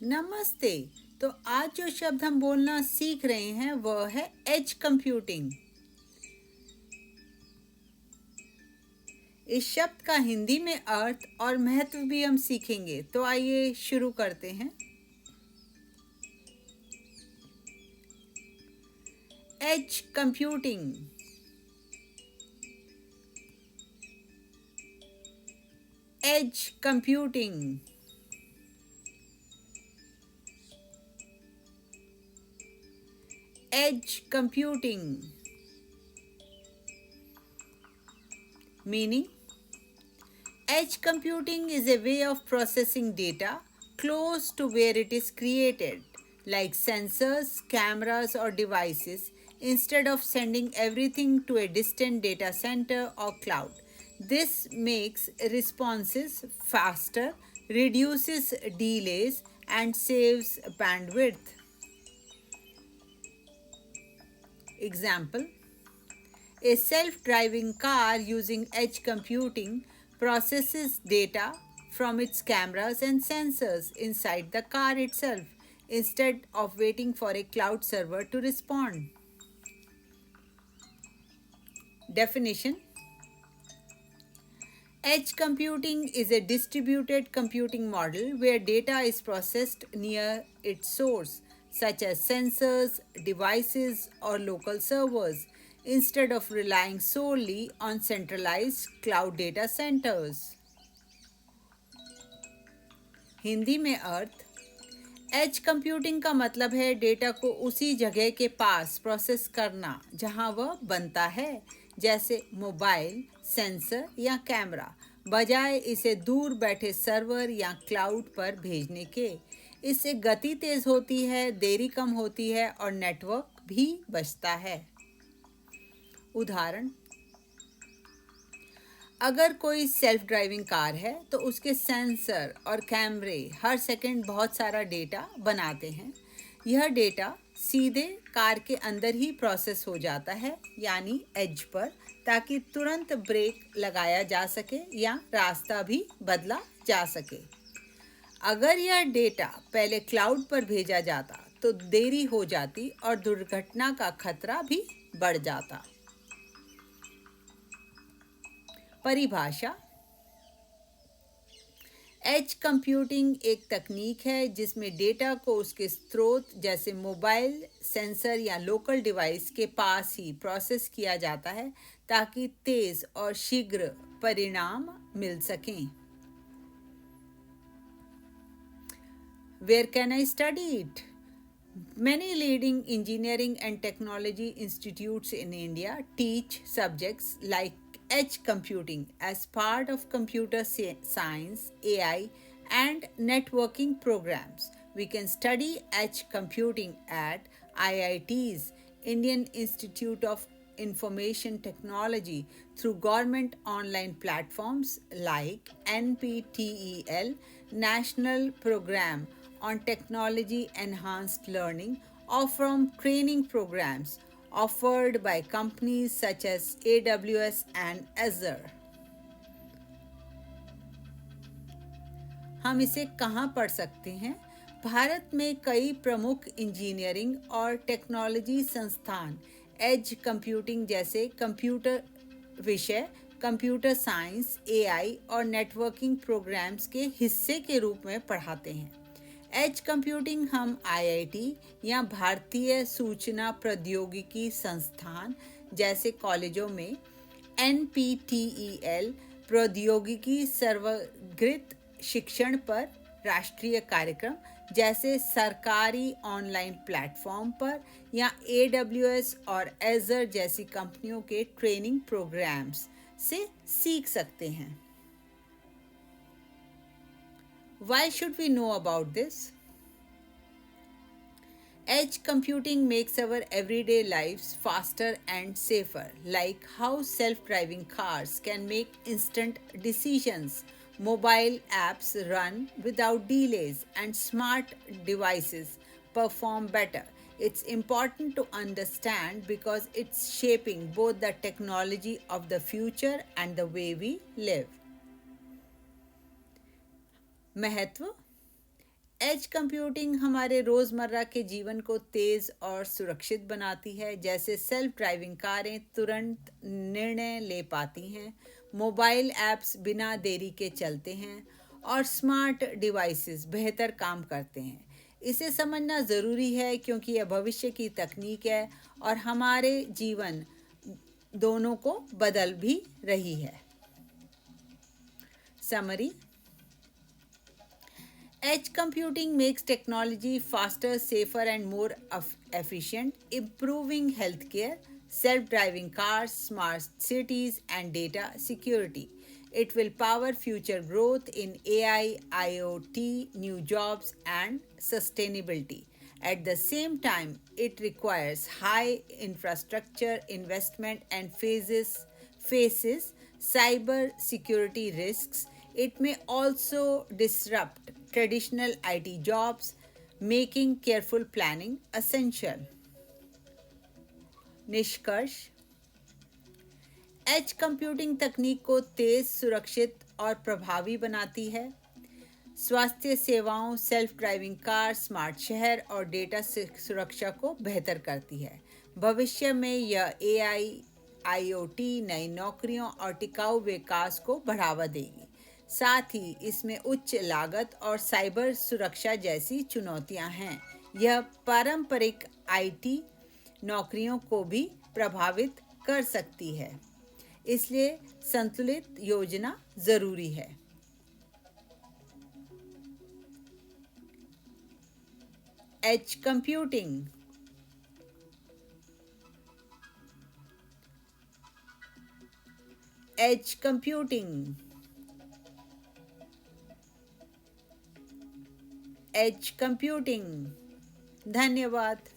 नमस्ते। तो आज जो शब्द हम बोलना सीख रहे हैं वह है एज कंप्यूटिंग। इस शब्द का हिंदी में अर्थ और महत्व भी हम सीखेंगे। तो आइए शुरू करते हैं। Edge computing. Edge computing. Edge computing meaning edge computing is a way of processing data close to where it is created, like sensors, cameras, or devices, instead of sending everything to a distant data center or cloud. This makes responses faster, reduces delays, and saves bandwidth. Example: a self driving car using edge computing processes data from its cameras and sensors inside the car itself instead of waiting for a cloud server to respond. Definition: edge computing is a distributed computing model where data is processed near its source, such as sensors, devices, or local servers, instead of relying solely on centralized cloud data centers. Hindi में अर्थ: edge computing का मतलब है data को उसी जगह के पास process करना जहां वह बनता है, जैसे मोबाइल, सेंसर या कैमरा, बजाय इसे दूर बैठे सर्वर या क्लाउड पर भेजने के। इससे गति तेज होती है, देरी कम होती है और नेटवर्क भी बचता है। उदाहरण: अगर कोई सेल्फ ड्राइविंग कार है तो उसके सेंसर और कैमरे हर सेकंड बहुत सारा डेटा बनाते हैं। यह डेटा सीधे कार के अंदर ही प्रोसेस हो जाता है, यानी एज पर, ताकि तुरंत ब्रेक लगाया जा सके या रास्ता भी बदला जा सके। अगर यह डेटा पहले क्लाउड पर भेजा जाता तो देरी हो जाती और दुर्घटना का खतरा भी बढ़ जाता। परिभाषा: एज कंप्यूटिंग एक तकनीक है जिसमें डेटा को उसके स्रोत जैसे मोबाइल, सेंसर या लोकल डिवाइस के पास ही प्रोसेस किया जाता है ताकि तेज और शीघ्र परिणाम मिल सकें। Where can I study it? Many leading engineering and technology institutes in India teach subjects like edge computing as part of computer science, AI, and networking programs. We can study edge computing at IITs, Indian Institute of Information Technology, through government online platforms like NPTEL, National Program on Technology Enhanced Learning, or from training programs offered by companies such as AWS and Azure. हम इसे कहाँ पढ़ सकते हैं? भारत में कई प्रमुख engineering और टेक्नोलॉजी संस्थान एज कंप्यूटिंग जैसे कंप्यूटर विषय, कंप्यूटर साइंस, एआई और नेटवर्किंग प्रोग्राम्स के हिस्से के रूप में पढ़ाते हैं। एज कंप्यूटिंग हम आईआईटी या भारतीय सूचना प्रौद्योगिकी संस्थान जैसे कॉलेजों में एनपीटीईएल प्रौद्योगिकी सर्वग्रित शिक्षण पर राष्ट्रीय कार्यक्रम जैसे सरकारी ऑनलाइन प्लेटफॉर्म पर या AWS और Azure जैसी कंपनियों के ट्रेनिंग प्रोग्राम्स से सीख सकते हैं। Why should we know about this? Edge computing makes our everyday lives faster and safer, like how self-driving cars can make instant decisions, mobile apps run without delays, and smart devices perform better. It's important to understand because it's shaping both the technology of the future and the way we live. महत्व: edge computing हमारे रोज़मर्रा के जीवन को तेज़ और सुरक्षित बनाती है। जैसे सेल्फ ड्राइविंग कारें तुरंत निर्णय ले पाती हैं, मोबाइल ऐप्स बिना देरी के चलते हैं और स्मार्ट डिवाइसेस बेहतर काम करते हैं। इसे समझना ज़रूरी है क्योंकि यह भविष्य की तकनीक है और हमारे जीवन दोनों को बदल भी रही है। Summary: Edge computing makes technology faster, safer, and more efficient, improving healthcare, self driving cars, smart cities, and data security. It will power future growth in AI, IoT, new jobs, and sustainability. At the same time, it requires high infrastructure investment and faces cyber security risks. It may also disrupt traditional IT jobs, making careful planning essential. निष्कर्ष: edge computing तकनीक को तेज, सुरक्षित और प्रभावी बनाती है। स्वास्थ्य सेवाओं, सेल्फ ड्राइविंग कार, स्मार्ट शहर और डेटा सुरक्षा को बेहतर करती है। भविष्य में यह एआई, आईओटी, नई नौकरियों और टिकाऊ विकास को बढ़ावा देगी। साथ ही इसमें उच्च लागत और साइबर सुरक्षा जैसी चुनौतियां हैं। यह पारंपरिक आईटी नौकरियों को भी प्रभावित कर सकती है, इसलिए संतुलित योजना जरूरी है। Edge computing edge computing edge computing. धन्यवाद।